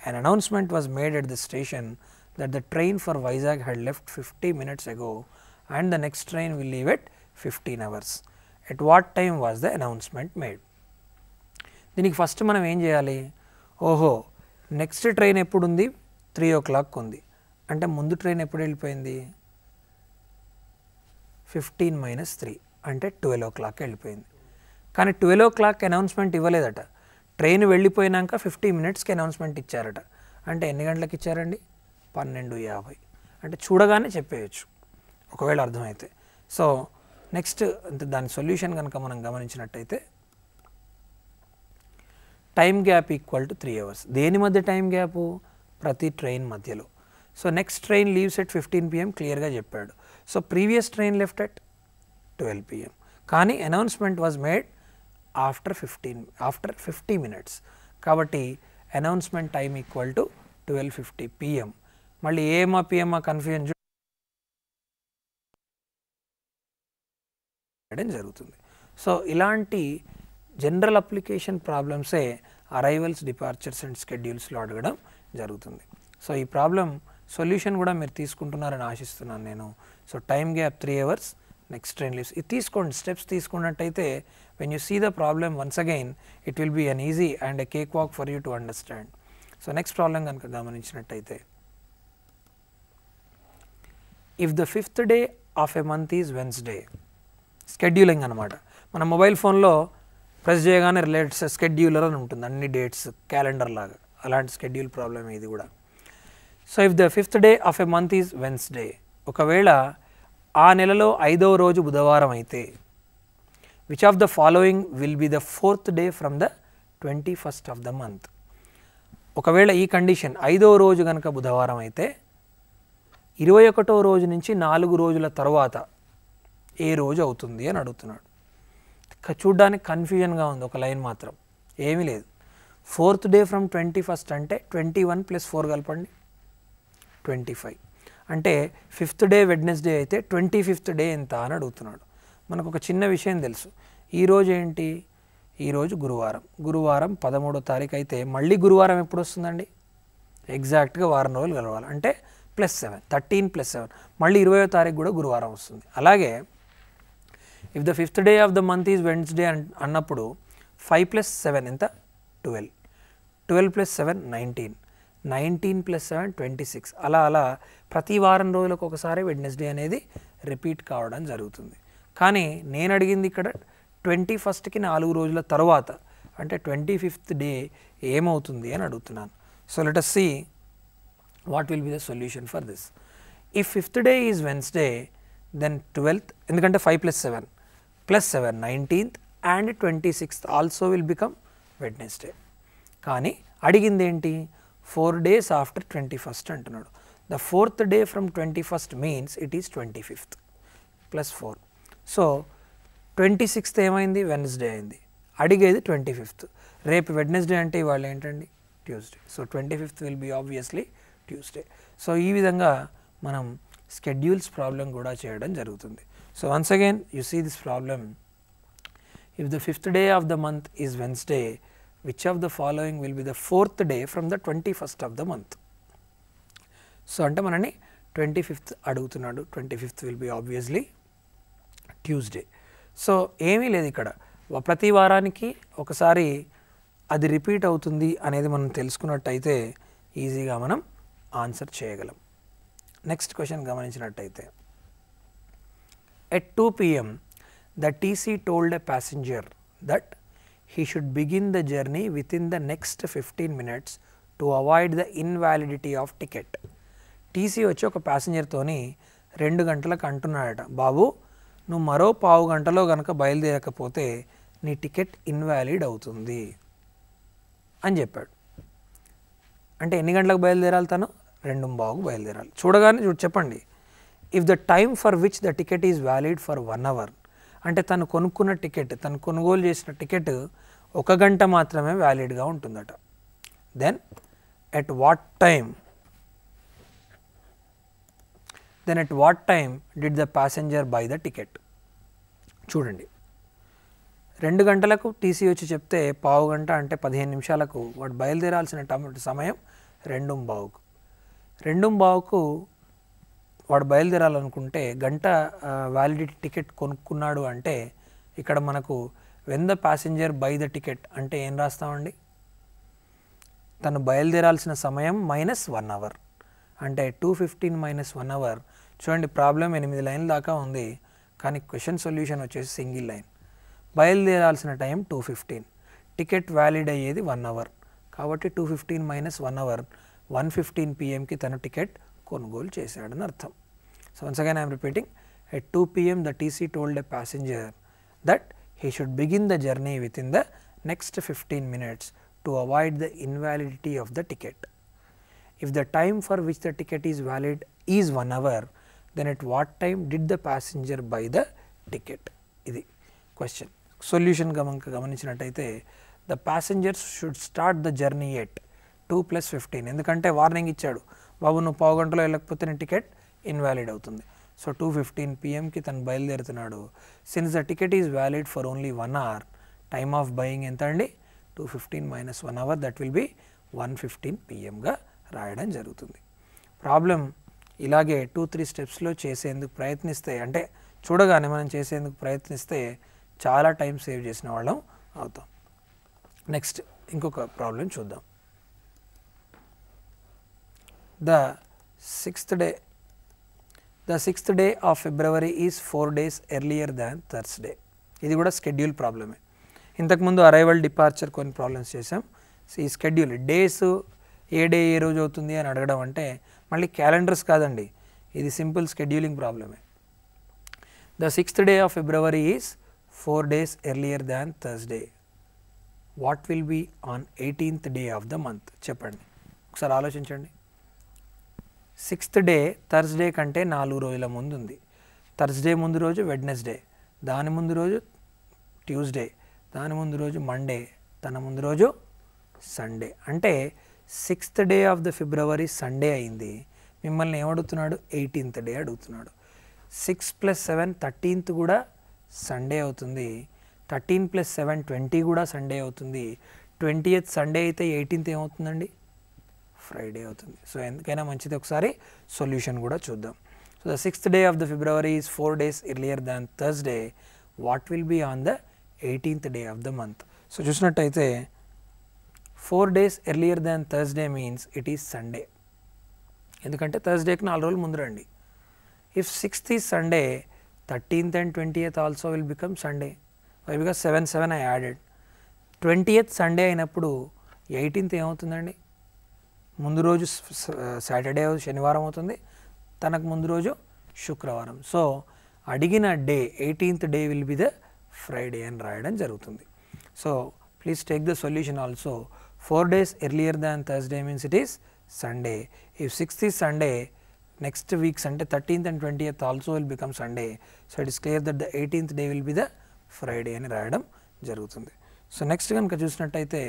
an announcement was made at the station that the train for Vizag had left 50 minutes ago and the next train will leave at 15 hours. At what time was the announcement made? దీనికి first మనం ఏం చేయాలి, ఓహో next train ఎప్పుడు ఉంది, 3 o'clock ఉంది, అంటే ముందు ట్రైన్ ఎప్పుడు వెళ్ళిపోయింది, 15 - 3 అంటే 12 o'clock వెళ్ళిపోయింది. కానీ 12 o'clock అనౌన్స్మెంట్ ఇవ్వలేదట, ట్రైన్ వెళ్ళిపోయినాక 50 minutesకి అనౌన్స్మెంట్ ఇచ్చారట. అంటే ఎన్ని గంటలకు ఇచ్చారండి, 12:50. అంటే చూడగానే చెప్పేయచ్చు ఒకవేళ అర్థమైతే. సో నెక్స్ట్ దాని సొల్యూషన్ కనుక మనం గమనించినట్టయితే time gap equal to 3 hours. దేని మధ్య టైం గ్యాపు, ప్రతి ట్రైన్ మధ్యలో. So next train leaves at 15 PM క్లియర్గా చెప్పాడు. So previous train left at 12 PM, కానీ announcement was made after 50 minutes. కాబట్టి announcement time equal to 12:50 PM. మళ్ళీ ఏమా పిఎంఆ కన్ఫ్యూజన్ జరుగుతుంది. సో ఇలాంటి జనరల్ అప్లికేషన్ ప్రాబ్లమ్సే అరైవల్స్, డిపార్చర్స్ అండ్ స్కెడ్యూల్స్లో అడగడం జరుగుతుంది. సో ఈ ప్రాబ్లం సొల్యూషన్ కూడా మీరు తీసుకుంటున్నారని ఆశిస్తున్నాను నేను. So time gap 3 hours, next train leaves, ఇది తీసుకోండి, స్టెప్స్ తీసుకున్నట్టయితే when you see the problem once again it will be an easy and a cake walk for you to understand. So next problem కనుక గమనించినట్టయితే, if the 5th day of a month is Wednesday, scheduling అనమాట. మన mobile ఫోన్లో press చేయగానే relates scheduler అని ఉంటుంది, అన్ని dates calendar లాగా, అలాంటి స్కెడ్యూల్ ప్రాబ్లమ్ ఇది కూడా. So if the 5th day of a month is Wednesday, ఒకవేళ ఆ నెలలో 5వ రోజు బుధవారం అయితే, which of the following will be the 4th day from the 21st of the month. ఒకవేళ ఈ కండిషన్ 5వ రోజు కనుక బుధవారం అయితే 21వ రోజు నుంచి 4 రోజుల తర్వాత ఏ రోజు అవుతుంది అని అడుగుతున్నాడు. చూడ్డానికి కన్ఫ్యూజన్గా ఉంది, ఒక లైన్ మాత్రం ఏమీ లేదు. 4th day ఫ్రమ్ 21st అంటే 21 + 4 కలపండి 25. అంటే 5th day వెడ్నెస్డే అయితే 25th day ఎంత అని అడుగుతున్నాడు. మనకు ఒక చిన్న విషయం తెలుసు, ఈరోజు ఏంటి, ఈరోజు గురువారం, గురువారం 13వ తారీఖు అయితే మళ్ళీ గురువారం ఎప్పుడు వస్తుందండి, ఎగ్జాక్ట్గా వారం రోజులు కలవాలి, అంటే +7, 13 + 7, మళ్ళీ 20వ తారీఖు కూడా గురువారం వస్తుంది. అలాగే if the 5th day of the month is Wednesday అన్నప్పుడు 5 + 7 ఎంత, 12, 12 + 7 19, 19 + 7 26, అలా అలా ప్రతి వారం రోజులకు ఒకసారి వెడ్నెస్డే అనేది రిపీట్ కావడం జరుగుతుంది. కానీ నేను అడిగింది ఇక్కడ 21st 4 రోజుల తర్వాత, అంటే 25th day ఏమవుతుంది అని అడుగుతున్నాను. So let us see what will be the solution for this. If 5th day is Wednesday, then 12th, ఎందుకంటే 5 + 7 + 7 19th and 26th also will become Wednesday. కానీ అడిగింది ఏంటి, 4 days after 21st అంటున్నాడు. The 4th day from 21st means it is 25th + 4. So 26th ఏమైంది, Wednesday అయింది, అడిగేది 25th. రేపు Wednesday అంటే ఇవాళ ఏంటండి, Tuesday. So 25th will be obviously Tuesday. So ఈ విధంగా మనం స్కెడ్యూల్స్ ప్రాబ్లం కూడా చేయడం జరుగుతుంది. So once again you see this problem, if the 5th day of the month is Wednesday, which of the following will be the 4th day from the 21st of the month. So అంటే మనని 25th అడుగుతున్నాడు, 25th will be obviously Tuesday. So ఏమీ లేదు ఇక్కడ, ప్రతి వారానికి ఒకసారి అది రిపీట్ అవుతుంది అనేది మనం తెలుసుకున్నట్టయితే ఈజీగా మనం ఆన్సర్ చేయగలం. నెక్స్ట్ క్వశ్చన్ గమనించినట్టయితే, at 2 PM the TC told a passenger that he should begin the journey within the next 15 minutes to avoid the invalidity of ticket. TC వచ్చి ఒక ప్యాసింజర్తోని 2 గంటలకు అంటున్నాడట, బాబు నువ్వు మరో పావు గంటలో కనుక బయలుదేరకపోతే నీ టికెట్ ఇన్వాలిడ్ అవుతుంది అని చెప్పాడు. అంటే ఎన్ని గంటలకు బయలుదేరాలి, తను 2:15కు బయలుదేరాలి. చూడగానే చెప్పండి, if the time for which the ticket is valid for 1 hour, అంటే తను కొనుక్కున్న టికెట్, తను కొనుగోలు చేసిన టికెట్ 1 గంట మాత్రమే వ్యాలిడ్గా ఉంటుందట. Then at what time did the passenger buy the ticket. చూడండి, 2 గంటలకు టీసీ వచ్చి చెప్తే పావు గంట అంటే 15 నిమిషాలకు వాడు బయలుదేరాల్సిన సమయం 2:15. 2:15కు వాడు బయలుదేరాలనుకుంటే గంట వ్యాలిడిటీ టికెట్ కొనుక్కున్నాడు అంటే ఇక్కడ మనకు when the passenger buy the ticket అంటే ఏం రాస్తామండి, తను బయలుదేరాల్సిన సమయం -1 అవర్ అంటే 2:15 - 1 అవర్. చూడండి ప్రాబ్లం 8 లైన్ల దాకా ఉంది కానీ క్వశ్చన్ సొల్యూషన్ వచ్చేసి సింగిల్ లైన్. బయలుదేరాల్సిన టైం 2:15, టికెట్ వ్యాలిడ్ అయ్యేది 1 అవర్ కాబట్టి 2:15 - 1 అవర్ 1:15 pmకి తను టికెట్ కొనుగోలు చేశాడని అర్థం. So once again I'm repeating, at 2 pm the TC told a passenger that he should begin the journey within the next 15 minutes to avoid the invalidity of the ticket. If the time for which the ticket is valid is 1 hour, then at what time did the passenger buy the ticket? ఇది question. Solution గమనించినట్టయితే the passengers should start the journey at 2 + 15 ఎందుకంటే warning ఇచ్చాడు, బాబు నువ్వు పావు గంటలో వెళ్ళకపోతే నీ ticket invalid అవుతుంది. సో 2:15 pmకి తను బయలుదేరుతున్నాడు. Since the ticket is valid for only 1 hour, time of buying ఎంత అండి, 2:15 - 1 hour దట్ విల్ బి 1:15 pmగా రాయడం జరుగుతుంది. ప్రాబ్లం ఇలాగే 2-3 స్టెప్స్లో చేసేందుకు ప్రయత్నిస్తే, అంటే చూడగానే మనం చేసేందుకు ప్రయత్నిస్తే చాలా టైం సేవ్ చేసిన వాళ్ళం అవుతాం. నెక్స్ట్ ఇంకొక ప్రాబ్లం చూద్దాం. The sixth day of February is 4 days earlier than Thursday. ఇది కూడా స్కెడ్యూల్ ప్రాబ్లమే. ఇంతకుముందు అరైవల్ డిపార్చర్ కొన్ని ప్రాబ్లమ్స్ చేసాం. ఈ స్కెడ్యూల్ డేస్ ఏ డే ఏ రోజు అవుతుంది అని అడగడం అంటే మళ్ళీ క్యాలెండర్స్ కాదండి, ఇది సింపుల్ స్కెడ్యూలింగ్ ప్రాబ్లమే. The sixth day of February is 4 days earlier than Thursday. What will be on 18th day of the month? చెప్పండి ఒకసారి ఆలోచించండి. 6th డే థర్స్డే కంటే 4 రోజుల ముందు ఉంది. థర్స్డే ముందు రోజు వెడ్నెస్డే, దాని ముందు రోజు ట్యూస్డే, దాని ముందు రోజు మండే, తన ముందు రోజు సండే. అంటే 6th day of the February Sunday అయింది. మిమ్మల్ని ఏమడుగుతున్నాడు, 18th డే అడుగుతున్నాడు. 6 + 7 13th కూడా సండే అవుతుంది. 13 + 7 20 కూడా సండే అవుతుంది. 20th సండే అయితే 18th ఏమవుతుందండి, ఫ్రైడే అవుతుంది. సో ఎందుకైనా మంచిది ఒకసారి సొల్యూషన్ కూడా చూద్దాం. So the 6th day of the February is 4 days earlier than Thursday. What will be on the 18th day of the month? So చూసినట్టయితే 4 days earlier than Thursday means it is Sunday, ఎందుకంటే థర్స్డేకి 4 రోజులు ముందు రండి. If 6th is Sunday, 13th and 20th also will become Sunday. Why because 7 I added. 20th Sunday అయినప్పుడు 18th ఏమవుతుందండి, ముందు రోజు సాటర్డే శనివారం అవుతుంది, తనకు ముందు రోజు శుక్రవారం. సో అడిగిన day 18th day will be the Friday అని రాయడం జరుగుతుంది. So please take the solution also. 4 days earlier than Thursday means it is Sunday. If 6th is Sunday, next weeks అంటే 13th and 20th also will become Sunday. So it is clear that the 18th day will be the Friday అని రాయడం జరుగుతుంది. So next కనుక చూసినట్టయితే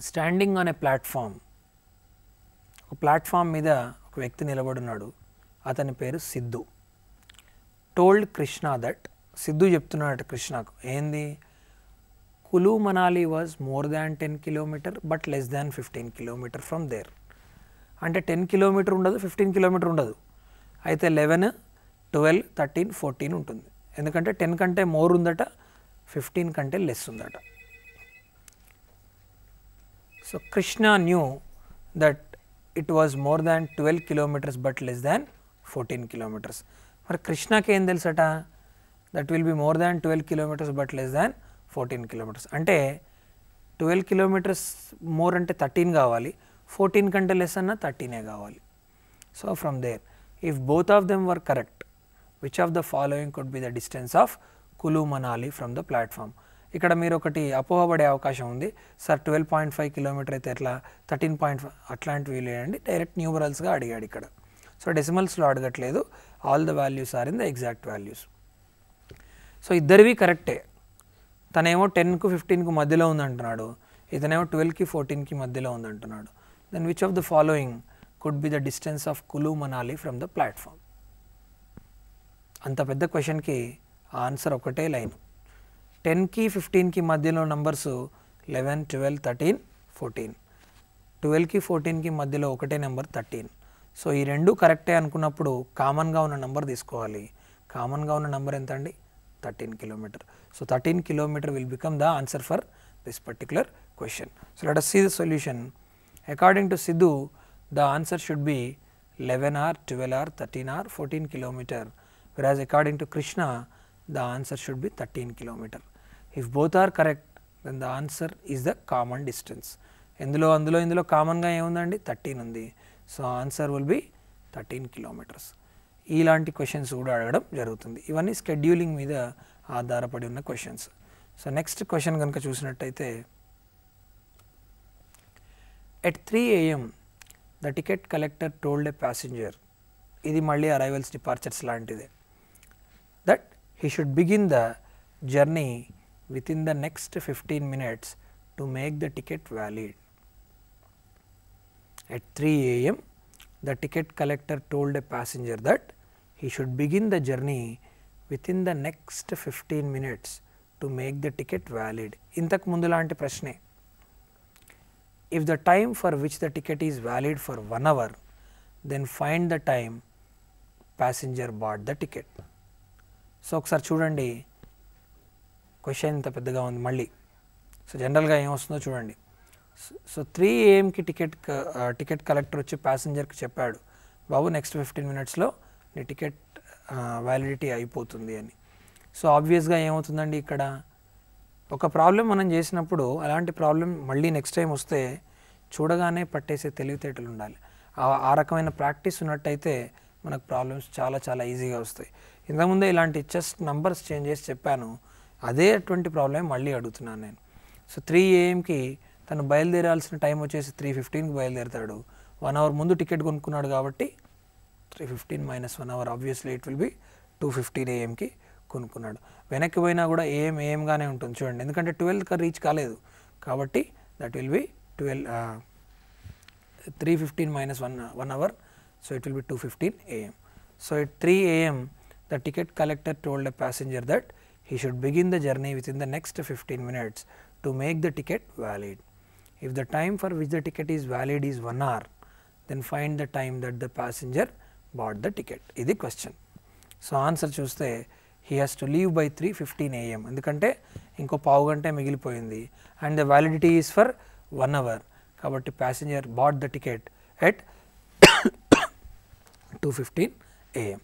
standing on a platform, ఒక platform మీద ఒక వ్యక్తి నిలబడున్నాడు, అతని పేరు సిద్ధు. టోల్డ్ కృష్ణ దట్, సిద్ధు చెప్తున్నాడు కృష్ణకు ఏంది, Kullu Manali was more than 10 kilometers but less than 15 kilometers from there. అంటే 10 kilometers ఉండదు, 15 kilometers ఉండదు, అయితే 11, 12, 13, 14 ఉంటుంది. ఎందుకంటే 10 కంటే మోర్ ఉందట, 15 కంటే లెస్ ఉందట. So Krishna knew that it was more than 12 kilometers but less than 14 kilometers. మరి కృష్ణకి ఏం తెలుసట, that will be more than 12 kilometers but less than 14 kilometers. అంటే 12 kilometers మోర్ అంటే 13 కావాలి, 14 కంటే లెస్ అన్న 13 కావాలి. So from there if both of them were correct, which of the following could be the distance of Kullu Manali from the platform. ఇక్కడ మీరు ఒకటి అపోహపడే అవకాశం ఉంది, సార్ 12.5 kilometers అయితే ఎట్లా, 13.5 అట్లాంటివి లేదండి, డైరెక్ట్ న్యూమరల్స్గా అడిగాడు ఇక్కడ. సో డెసిమల్స్లో అడగట్లేదు, all the values are in the exact values. So ఇద్దరివి కరెక్టే, తనేమో 10కు 15కు మధ్యలో ఉందంటున్నాడు, ఇతనేమో 12కి 14కి మధ్యలో ఉందంటున్నాడు. Then which of the following could be the distance of Kullu Manali from the platform? అంత పెద్ద క్వశ్చన్కి ఆన్సర్ ఒకటే లైన్. 10కి 15కి మధ్యలో నంబర్స్ 11, 12, 13, 14. 12కి 14కి మధ్యలో ఒకటే నెంబర్ 13. సో ఈ రెండు కరెక్టే అనుకున్నప్పుడు కామన్గా ఉన్న నెంబర్ తీసుకోవాలి. కామన్గా ఉన్న నెంబర్ ఎంత అండి? 13 kilometre. So 13 kilometre will become the answer for this particular question. So let us see the solution. According to Sidhu, the answer should be 11 hour, 12 hour, 13 hour, 14 kilometer, whereas according to Krishna, the answer should be 13 kilometer. If both are correct, then the answer is the common distance. ఇందులో కామన్గా ఏముందండి? 13 ఉంది. So answer will be 13 kilometres. ఇలాంటి questions కూడా అడగడం జరుగుతుంది. ఇవన్నీ scheduling మీద ఆధారపడి ఉన్న క్వశ్చన్స్. సో నెక్స్ట్ క్వశ్చన్ కనుక చూసినట్టయితే, at 3 AM the ticket collector told a passenger, ఇది మళ్ళీ అరైవల్స్ డిపార్చర్స్ లాంటిదే, that he should begin the journey within the next 15 minutes to make the ticket valid. At 3 AM the ticket collector told a passenger that he should begin the journey within the next 15 minutes to make the ticket valid. ఇంతకు ముందు లాంటి ప్రశ్నే. If the time for which the ticket is valid for 1 hour, then find the time passenger bought the ticket. So ఒకసారి చూడండి, question ఇంత పెద్దగా ఉంది మళ్ళీ. సో జనరల్గా ఏమొస్తుందో చూడండి. సో 3 AMకి టికెట్ కలెక్టర్ వచ్చి ప్యాసింజర్కి చెప్పాడు, బాబు నెక్స్ట్ 15 మినిట్స్లో నీ టికెట్ వ్యాలిడిటీ అయిపోతుంది అని. సో ఆబ్వియస్గా ఏమవుతుందండి, ఇక్కడ ఒక ప్రాబ్లం మనం చేసినప్పుడు అలాంటి ప్రాబ్లం మళ్ళీ నెక్స్ట్ టైం వస్తే చూడగానే పట్టేసే తెలివితేటలు ఉండాలి. ఆ రకమైన ప్రాక్టీస్ ఉన్నట్టయితే మనకు ప్రాబ్లమ్స్ చాలా చాలా ఈజీగా వస్తాయి. ఇంతకుముందే ఇలాంటి జస్ట్ నంబర్స్ చేంజ్ చేసి చెప్పాను, అదే అటువంటి ప్రాబ్లం మళ్ళీ అడుగుతున్నాను నేను. సో 3 AMకి తను బయలుదేరాల్సిన టైం వచ్చేసి 3:15కి బయలుదేరుతాడు. 1 అవర్ ముందు టికెట్ కొనుక్కున్నాడు కాబట్టి 3:15 - 1 hour obviously it will be 2:15 AMకి కొనుక్కున్నాడు. వెనక్కి పోయినా కూడా ఏఎంగానే ఉంటుంది చూడండి, ఎందుకంటే 12కి రీచ్ కాలేదు కాబట్టి that will be 3:15 - 1 hour, so it will be 2:15 AM. So at 3 AM the ticket collector told a passenger that he should begin the journey within the next 15 minutes to make the ticket valid. If the time for which the ticket is valid is 1 hour, then find the time that the passenger bought the ticket. ఇది question. So answer చూస్తే he has to leave by 3:15 AM, ఎందుకంటే ఇంకో పావు గంట మిగిలిపోయింది and the validity is for 1 hour కాబట్టి passenger bought the ticket at 2:15 AM.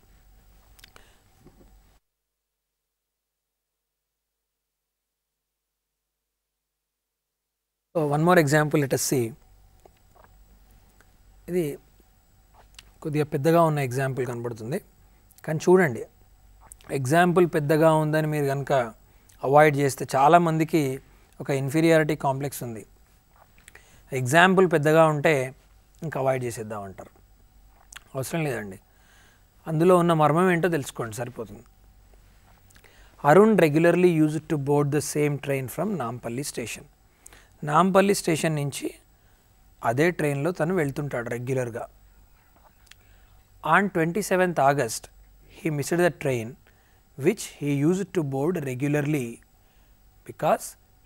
So one more example let us see. ఇది కొద్దిగా పెద్దగా ఉన్న ఎగ్జాంపుల్ కనబడుతుంది కానీ చూడండి, ఎగ్జాంపుల్ పెద్దగా ఉందని మీరు కనుక అవాయిడ్ చేస్తే చాలామందికి ఒక ఇన్ఫీరియారిటీ కాంప్లెక్స్ ఉంది. ఎగ్జాంపుల్ పెద్దగా ఉంటే ఇంకా అవాయిడ్ చేసేద్దాం అంటారు. అవసరం లేదండి, అందులో ఉన్న మర్మం ఏంటో తెలుసుకోండి సరిపోతుంది. Arun regularly used to board the same train from Nampally station. Nampally station నుంచి అదే ట్రైన్లో తను వెళ్తుంటాడు రెగ్యులర్గా. On 27th August he missed the train which he used to board regularly because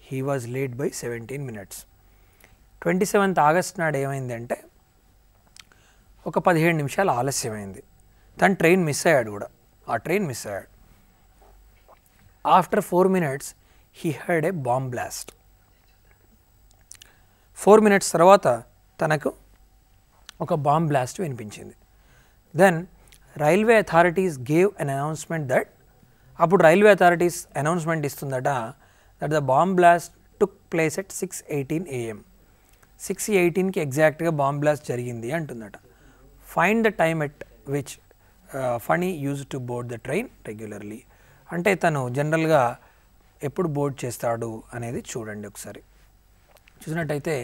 he was late by 17 minutes. 27th August నాడు ఏమైందంటే ఒక 17 నిమిషాలు ఆలస్యమైంది. తను ట్రైన్ మిస్ అయ్యాడు కూడా, ఆ ట్రైన్ మిస్ అయ్యాడు. After 4 minutes he heard a bomb blast. 4 minutes తర్వాత తనకు ఒక బాంబ్ బ్లాస్ట్ వినిపించింది. Then railway authorities gave an announcement that, అప్పుడు రైల్వే అథారిటీస్ అనౌన్స్మెంట్ ఇస్తుందట that the bomb blast took place at 6:18 AM. 6:18కి ఎగ్జాక్ట్గా బాంబ్ బ్లాస్ట్ జరిగింది అంటుందట. Find the time at which Phani use to board the train regularly. అంటే తను జనరల్గా ఎప్పుడు బోర్డ్ చేస్తాడు అనేది చూడండి ఒకసారి. చూసినట్టయితే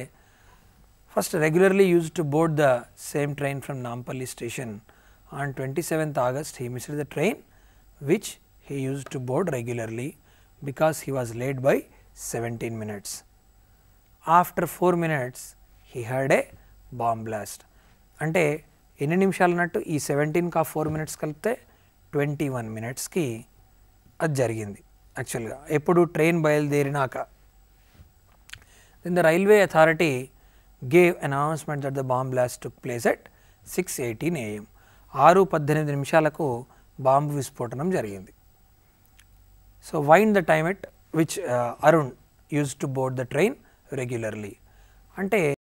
first regularly use to board the same train from Nampally station. On 27th August he missed the train which he used to board regularly because he was late by 17 minutes. After 4 minutes he heard a bomb blast. అంటే ఎన్ని నిమిషాలు అన్నట్టు, ఈ 17కి 4 minutes కలిపితే 21 minutesకి అది జరిగింది యాక్చువల్గా, ఎప్పుడు train బయలుదేరినాక. Then the railway authority gave announcement that the bomb blast took place at 6:18 AM. 6:18 నిమిషాలకు బాంబు విస్ఫోటనం జరిగింది. So wind the time at which Arun use to board the train regularly అంటే